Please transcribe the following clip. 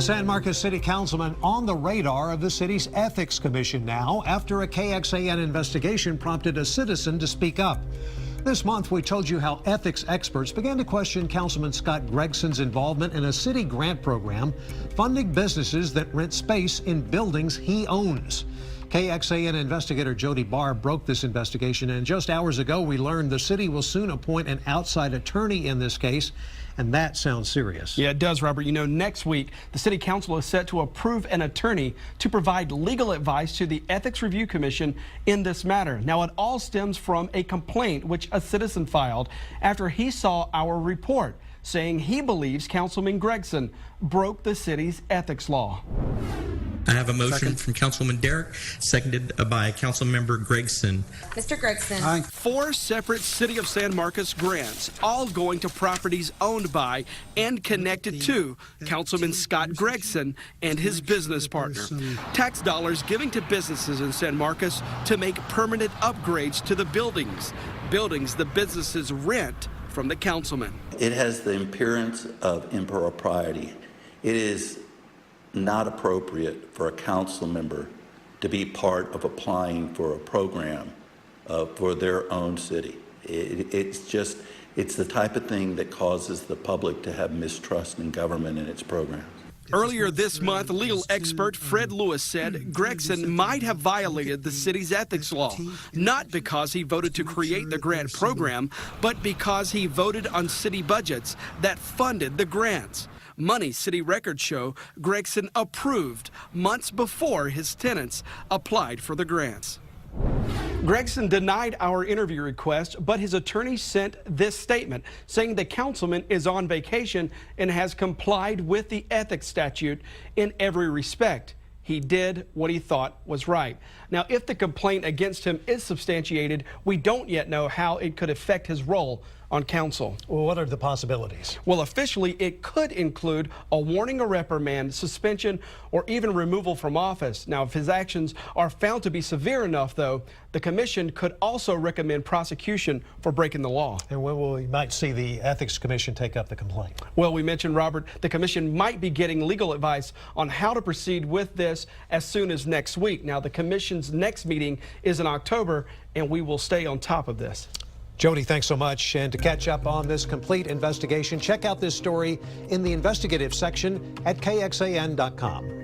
San Marcos City Councilman on the radar of the city's Ethics Commission now after a Kxan investigation prompted a citizen to speak up. This month, we told you how ethics experts began to question Councilman Scott Gregson's involvement in a city grant program funding businesses that rent space in buildings he owns. Kxan investigator Jody Barr broke this investigation, and just hours ago we learned the city will soon appoint an outside attorney in this case, and that sounds serious. Yeah, it does, Robert. You know, next week the city council is set to approve an attorney to provide legal advice to the Ethics Review Commission in this matter. Now, it all stems from a complaint which a citizen filed after he saw our report saying he believes Councilman Gregson broke the city's ethics law. I have a motion from Councilman Derrick, seconded by Councilmember Gregson. Mr. Gregson. Aye. 4 separate City of San Marcos grants, all going to properties owned by and connected to Councilman Scott Gregson and his business partner. Tax dollars giving to businesses in San Marcos to make permanent upgrades to the buildings the businesses rent from the councilman. It has the appearance of impropriety. It is not appropriate for a council member to be part of applying for a program for their own city. It's the type of thing that causes the public to have mistrust in government and its programs. Earlier this month, legal expert Fred Lewis said Gregson might have violated the city's ethics law, not because he voted to create the grant program, but because he voted on city budgets that funded the grants. Money city records show Gregson approved months before his tenants applied for the grants. Gregson denied our interview request, but his attorney sent this statement saying the councilman is on vacation and has complied with the ethics statute in every respect. He did what he thought was right. Now, if the complaint against him is substantiated, we don't yet know how it could affect his role on council. Well, what are the possibilities? Well, officially, it could include a warning or reprimand, suspension, or even removal from office. Now, if his actions are found to be severe enough, though, the commission could also recommend prosecution for breaking the law. And when we might see the Ethics Commission take up the complaint? Well, we mentioned, Robert, the commission might be getting legal advice on how to proceed with this as soon as next week. Now, the commission's next meeting is in October, and we will stay on top of this. Jody, thanks so much. And to catch up on this complete investigation, check out this story in the investigative section at kxan.com.